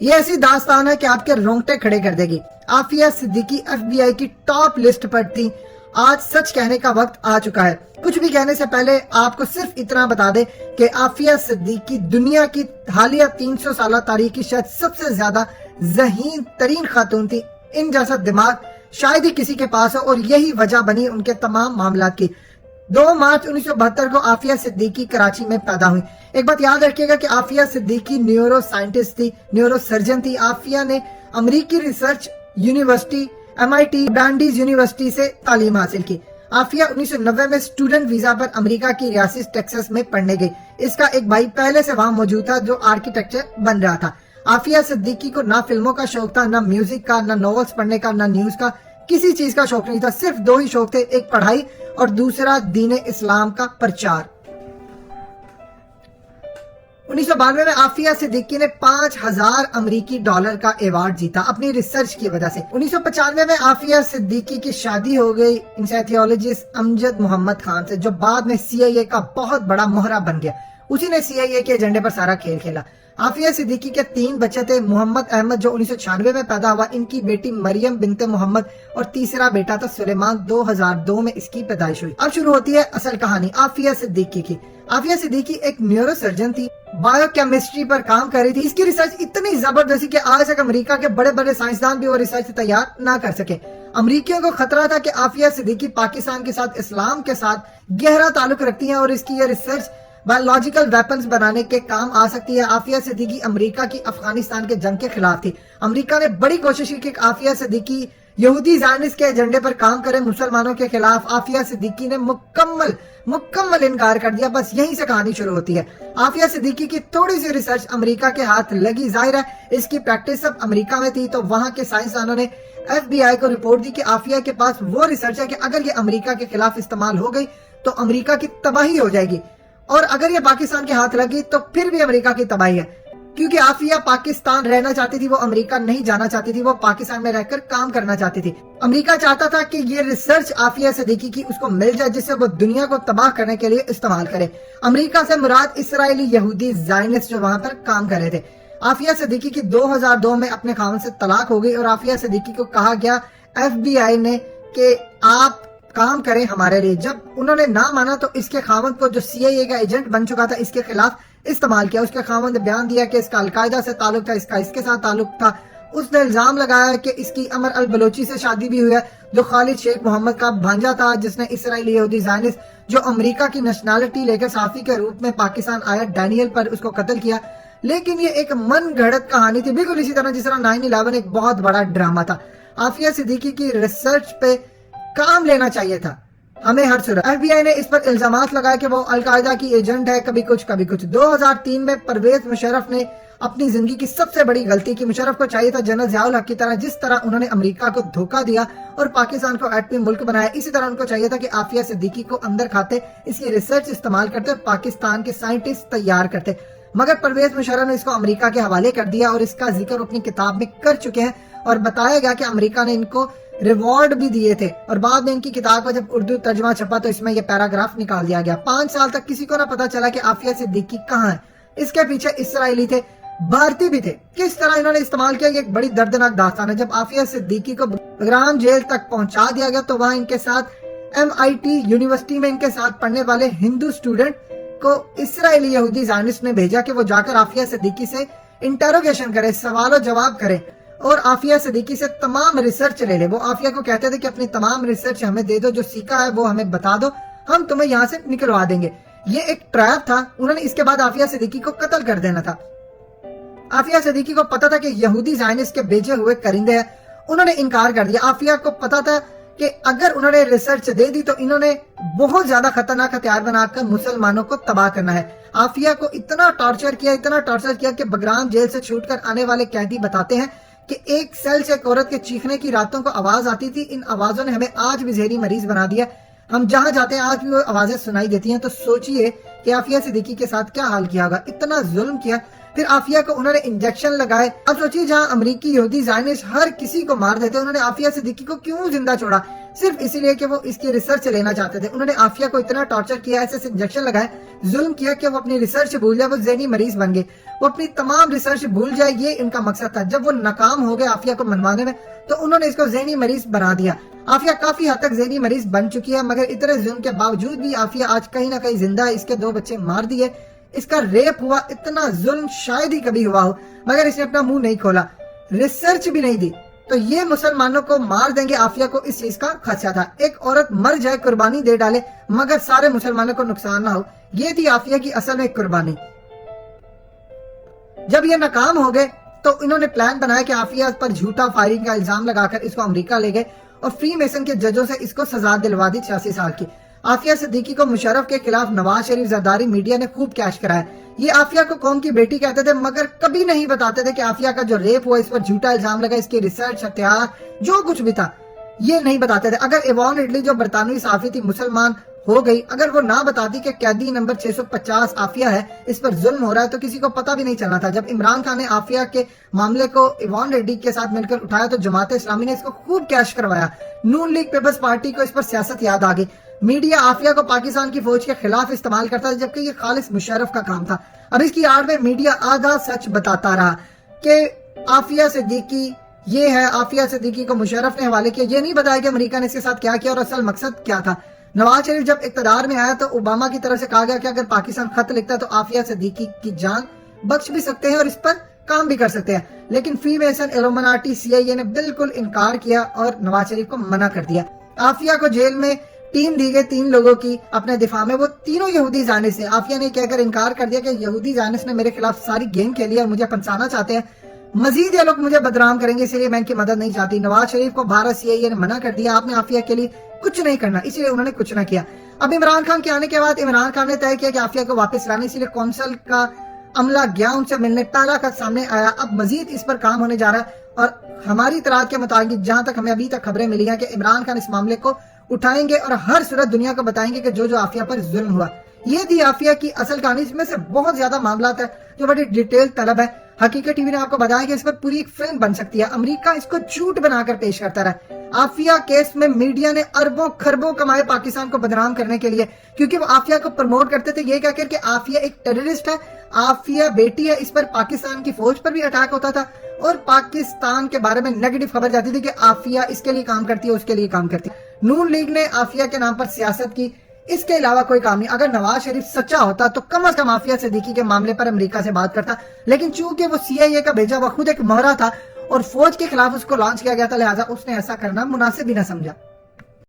یہ ایسی داستان ہے کہ آپ کے رونگٹے کھڑے کر دے گی۔ عافیہ صدیقی FBI کی ٹاپ لسٹ پر تھی۔ آج سچ کہنے کا وقت آ چکا ہے۔ کچھ بھی کہنے سے پہلے آپ کو صرف اتنا بتا دے کہ عافیہ صدیقی دنیا کی حالیہ 300 سالہ تاریخ کی شاید سب سے زیادہ ذہین ترین خاتون تھی۔ ان جیسا دماغ شاید ہی کسی کے پاس ہو، اور یہی وجہ بنی ان کے تمام معاملات کی۔ 2 مارچ 1972 کو عافیہ صدیقی کراچی میں پیدا ہوئی۔ ایک بات یاد رکھیے گا کہ عافیہ صدیقی نیورو سائنٹسٹ تھی، نیورو سرجن تھی۔ عافیہ نے امریکی research university MIT Brandeis university سے تعلیم حاصل کی۔ عافیہ 1990 میں اسٹوڈنٹ ویزا پر امریکہ کی ریاست ٹیکساس میں پڑھنے گئی۔ اس کا ایک بھائی پہلے سے وہاں موجود تھا جو آرکیٹیکچر بن رہا تھا۔ عافیہ صدیقی کو نہ فلموں کا شوق تھا، نہ میوزک کا، نہ ناولز پڑھنے کا، نہ نیوز کا، کسی چیز کا شوق نہیں تھا۔ صرف 2 ہی شوق تھے، ایک پڑھائی اور دوسرا دین اسلام کا پرچار۔ 1992 میں عافیہ صدیقی نے $5000 امریکی کا ایوارڈ جیتا اپنی ریسرچ کی وجہ سے۔ 1995 میں عافیہ صدیقی کی شادی ہو گئی انسیتھیولوجسٹ امجد محمد خان سے، جو بعد میں CIA کا بہت بڑا مہرہ بن گیا۔ اسی نے CIA کے ایجنڈے پر سارا کھیل کھیلا۔ عافیہ صدیقی کے 3 بچے تھے۔ محمد احمد جو 1996 میں پیدا ہوا، ان کی بیٹی مریم بنت محمد، اور تیسرا بیٹا تھا سلیمان، 2002 میں اس کی پیدائش ہوئی۔ اب شروع ہوتی ہے اصل کہانی عافیہ صدیقی کی۔ عافیہ صدیقی ایک نیورو سرجن تھی، بایو کیمسٹری پر کام کر رہی تھی۔ اس کی ریسرچ اتنی زبردست کہ آج تک امریکہ کے بڑے بڑے سائنسدان بھی وہ ریسرچ تیار نہ کر سکے۔ امریکیوں کو خطرہ تھا کہ عافیہ صدیقی پاکستان کے ساتھ، اسلام کے ساتھ گہرا تعلق رکھتی ہیں اور اس کی یہ ریسرچ بایولوجیکل ویپنز بنانے کے کام آ سکتی ہے۔ عافیہ صدیقی امریکہ کی افغانستان کے جنگ کے خلاف تھی۔ امریکہ نے بڑی کوشش کی کہ عافیہ صدیقی یہودی زائنسٹ کے ایجنڈے پر کام کرے مسلمانوں کے خلاف۔ عافیہ صدیقی نے مکمل انکار کر دیا۔ بس یہیں سے کہانی شروع ہوتی ہے۔ عافیہ صدیقی کی تھوڑی سی ریسرچ امریکہ کے ہاتھ لگی۔ ظاہر ہے اس کی پریکٹس سب امریکہ میں تھی، تو وہاں کے سائنسدانوں نے FBI کو رپورٹ دی کہ عافیہ کے پاس وہ ریسرچ ہے کہ اگر یہ امریکہ کے خلاف استعمال ہو گئی تو امریکہ کی تباہی ہو جائے گی، اور اگر یہ پاکستان کے ہاتھ لگی تو پھر بھی امریکہ کی تباہی ہے۔ کیونکہ عافیہ پاکستان رہنا چاہتی تھی، وہ امریکہ نہیں جانا چاہتی تھی، وہ پاکستان میں رہ کر کام کرنا چاہتی تھی۔ امریکہ چاہتا تھا کہ یہ ریسرچ عافیہ صدیقی کی اس کو مل جائے، جس سے وہ دنیا کو تباہ کرنے کے لیے استعمال کرے۔ امریکہ سے مراد اسرائیلی یہودی زائنسٹ جو وہاں پر کام کر رہے تھے۔ عافیہ صدیقی کی 2002 میں اپنے خاوند سے طلاق ہو گئی، اور عافیہ صدیقی کو کہا گیا FBI نے کہ آپ کام کریں ہمارے لیے۔ جب انہوں نے نہ مانا تو اس کے خاوند کو، جو CIA کا ایجنٹ بن چکا تھا، اس کے خلاف استعمال کیا۔ اس کے خاوند نے بیان دیا کہ اس کا القاعدہ سے تعلق تھا، اس کا اس کے ساتھ تعلق تھا۔ اس نے الزام لگایا کہ اس کی عمر البلوچی سے شادی بھی ہوئی ہے، جو خالد شیخ محمد کا بھانجا تھا، جس نے اسرائیلی یہودی زائنسٹ جو امریکہ کی نیشنلٹی لے کر صحافی کے روپ میں پاکستان آیا ڈینیل پر اس کو قتل کیا۔ لیکن یہ ایک من گھڑت کہانی تھی، بالکل اسی طرح جس طرح 9/11 ایک بہت بڑا ڈرامہ تھا۔ عافیہ صدیقی کی ریسرچ پہ کام لینا چاہیے تھا ہمیں ہر صورت۔ FBI نے اس پر الزامات لگائے کہ وہ القاعدہ کی ایجنٹ ہے، کبھی کچھ کبھی کچھ۔ 2003 میں پرویز مشرف نے اپنی زندگی کی سب سے بڑی غلطی کی۔ مشرف کو چاہیے تھا جنرل ضیاء الحق کی طرح، جس طرح انہوں نے امریکہ کو دھوکہ دیا اور پاکستان کو ایٹمی ملک بنایا، اسی طرح ان کو چاہیے تھا کہ عافیہ صدیقی کو اندر کھاتے، اس کی ریسرچ استعمال کرتے اور پاکستان کے سائنٹسٹ تیار کرتے۔ مگر پرویز مشرف نے اس کو امریکہ کے حوالے کر دیا، اور اس کا ذکر اپنی کتاب میں کر چکے ہیں، اور بتایا گیا کہ امریکہ نے ان کو ریوارڈ بھی دیے تھے۔ اور بعد میں ان کی کتاب کا جب اردو ترجمہ چھپا تو اس میں یہ پیراگراف نکال دیا گیا۔ 5 سال تک کسی کو نہ پتا چلا کہ عافیہ صدیقی کہاں ہے۔ اس کے پیچھے اسرائیلی تھے، بھارتی بھی تھے۔ کس طرح انہوں نے استعمال کیا، یہ ایک بڑی دردناک داستان ہے۔ جب عافیہ صدیقی کو بگرام جیل تک پہنچا دیا گیا تو وہاں ان کے ساتھ MIT یونیورسٹی میں ان کے ساتھ پڑھنے والے ہندو اسٹوڈنٹ کو اسرائیلی یہودی زائنسٹ نے بھیجا کہ وہ جا کر عافیہ صدیقی سے انٹروگیشن کرے، سوال و جواب کرے، اور عافیہ صدیقی سے تمام ریسرچ لے لے۔ وہ عافیہ کو کہتے تھے کہ اپنی تمام ریسرچ ہمیں دے دو، جو سیکھا ہے وہ ہمیں بتا دو، ہم تمہیں یہاں سے نکلوا دیں گے۔ یہ ایک ٹریپ تھا۔ انہوں نے اس کے بعد عافیہ صدیقی کو قتل کر دینا تھا۔ عافیہ صدیقی کو پتا تھا کہ یہودی زائنسٹ کے بھیجے ہوئے کرندے ہیں، انہوں نے انکار کر دیا۔ عافیہ کو پتا تھا کہ اگر انہوں نے ریسرچ دے دی تو انہوں نے بہت زیادہ خطرناک ہتھیار بنا کر مسلمانوں کو تباہ کرنا ہے۔ عافیہ کو اتنا ٹارچر کیا کہ بگرام جیل سے چھوٹ کر آنے والے قیدی بتاتے ہیں کہ ایک سیل سے ایک عورت کے چیخنے کی راتوں کو آواز آتی تھی۔ ان آوازوں نے ہمیں آج بھی ذہنی مریض بنا دیا، ہم جہاں جاتے ہیں آج بھی وہ آوازیں سنائی دیتی ہیں۔ تو سوچئے کہ عافیہ صدیقی کے ساتھ کیا حال کیا ہوگا۔ اتنا ظلم کیا پھر عافیہ کو انہوں نے انجیکشن لگائے. اب سوچیے جہاں امریکی یہودی زائنسٹ ہر کسی کو مار دیتے انہوں نے عافیہ صدیقی کو کیوں زندہ چھوڑا؟ صرف اسی لیے کہ وہ اس کی ریسرچ لینا چاہتے تھے. انہوں نے عافیہ کو اتنا ٹارچر کیا, ایسے انجیکشن لگائے, ظلم کیا کہ وہ اپنی ریسرچ بھول جائے, وہ ذہنی مریض بن گئے, وہ اپنی تمام ریسرچ بھول جائے. یہ ان کا مقصد تھا. جب وہ ناکام ہو گئے عافیہ کو منوانے میں تو انہوں نے اس کو ذہنی مریض بنا دیا. عافیہ کافی حد تک ذہنی مریض بن چکی ہے, مگر اتنے ظلم کے باوجود بھی عافیہ آج کہیں نہ کہیں زندہ ہے. اس کے 2 بچے مار دیے, اس کا ریپ ہوا, اتنا ظلم شاید ہی کبھی ہوا ہو, مگر اس نے اپنا منہ نہیں کھولا, ریسرچ بھی نہیں دی. تو یہ مسلمانوں کو مار دیں گے, عافیہ کو اس چیز کا خدشہ تھا. ایک عورت مر جائے, قربانی دے ڈالے, مگر سارے مسلمانوں کو نقصان نہ ہو, یہ تھی عافیہ کی اصل میں قربانی. جب یہ ناکام ہو گئے تو انہوں نے پلان بنایا کہ عافیہ پر جھوٹا فائرنگ کا الزام لگا کر اس کو امریکہ لے گئے اور فری میسن کے ججوں سے اس کو سزا دلوا دی 86 سال کی. عافیہ صدیقی کو مشرف کے خلاف نواز شریف زرداری میڈیا نے خوب کیش کرایا. یہ عافیہ کو قوم کی بیٹی کہتے تھے, مگر کبھی نہیں بتاتے تھے کہ عافیہ کا جو ریپ ہوا, اس پر جھوٹا الزام لگا, اس کی ریسرچ, ہتھیار, جو کچھ بھی تھا, یہ نہیں بتاتے تھے. اگر ایوان اڈلی جو برطانوی صحافی تھی مسلمان ہو گئی, اگر وہ نہ بتاتی کہ قیدی نمبر 650 عافیہ ہے, اس پر ظلم ہو رہا ہے, تو کسی کو پتہ بھی نہیں چلنا تھا. جب عمران خان نے عافیہ کے معاملے کو ایوان ریڈی کے ساتھ مل کر اٹھایا تو جماعت اسلامی نے اس کو خوب کیش کروایا. نون لیگ پیپلز پارٹی کو اس پر سیاست یاد آ گئی. میڈیا عافیہ کو پاکستان کی فوج کے خلاف استعمال کرتا تھا, جبکہ یہ خالص مشرف کا کام تھا. اب اس کی آڑ میں میڈیا آدھا سچ بتاتا رہا کہ عافیہ صدیقی یہ ہے, عافیہ صدیقی کو مشرف نے حوالے کیا. یہ نہیں بتایا کہ امریکہ نے اس کے ساتھ کیا کیا اور اصل مقصد کیا تھا. نواز شریف جب اقتدار میں آیا تو اوباما کی طرف سے کہا گیا کہ اگر پاکستان خط لکھتا ہے تو عافیہ صدیقی کی جان بخش بھی سکتے ہیں اور اس پر کام بھی کر سکتے ہیں. لیکن فری میسن, ایلومناٹی, CIA نے بالکل انکار کیا اور نواز شریف کو منع کر دیا. عافیہ کو جیل میں ٹیم دی گئی 3 لوگوں کی اپنے دفاع میں, وہ تینوں یہودی زائنسٹ ہیں. عافیہ نے کہہ کر انکار کر دیا کہ یہودی زائنسٹ نے میرے خلاف ساری گیم کھیلی ہے اور مجھے پھنسانا چاہتے ہیں, مزید یہ لوگ مجھے بدنام کریں گے, اس لیے میں ان کی مدد نہیں چاہتی. نواز شریف کو بھارت CIA نے منع کر دیا, آپ نے عافیہ کے لیے کچھ نہیں کرنا, اسی لیے انہوں نے کچھ نہ کیا. اب عمران خان کے آنے کے بعد عمران خان نے طے کیا کہ عافیہ کو واپس لانے, اسی لیے کونسل کا عملہ گیا ان سے ملنے, تالا کا سامنے آیا. اب مزید اس پر کام ہونے جا رہا ہے اور ہماری اطلاعات کے مطابق جہاں تک ہمیں ابھی تک خبریں ملی ہیں کہ عمران خان اس معاملے کو اٹھائیں گے اور ہر صورت دنیا کو بتائیں گے کہ جو عافیہ پر ظلم ہوا. یہ تھی عافیہ کی اصل کہانی. اس میں سے بہت زیادہ معاملات ہیں جو بڑی ڈیٹیل طلب ہے. حقیقت ٹی وی نے آپ کو بتایا کہ اس پر پوری ایک فلم بن سکتی ہے. امریکہ اس کو جھوٹ بنا کر پیش کرتا رہا. عافیہ کیس میں میڈیا نے اربوں خربوں کمائے پاکستان کو بدنام کرنے کے لیے, کیونکہ وہ عافیہ کو پروموٹ کرتے تھے یہ کہہ کر کہ عافیہ ایک ٹیررسٹ ہے, عافیہ بیٹی ہے. اس پر پاکستان کی فوج پر بھی اٹیک ہوتا تھا اور پاکستان کے بارے میں نیگیٹو خبر جاتی تھی کہ عافیہ اس کے لیے کام کرتی ہے, اس کے لیے کام کرتی ہے. نون لیگ نے عافیہ کے نام پر سیاست کی, اس کے علاوہ کوئی کام نہیں. اگر نواز شریف سچا ہوتا تو کم از کم عافیہ صدیقی کے معاملے پر امریکہ سے بات کرتا, لیکن چونکہ وہ CIA کا بھیجا ہوا خود ایک مہرا تھا اور فوج کے خلاف اس کو لانچ کیا گیا تھا, لہٰذا اس نے ایسا کرنا مناسب ہی نہ سمجھا.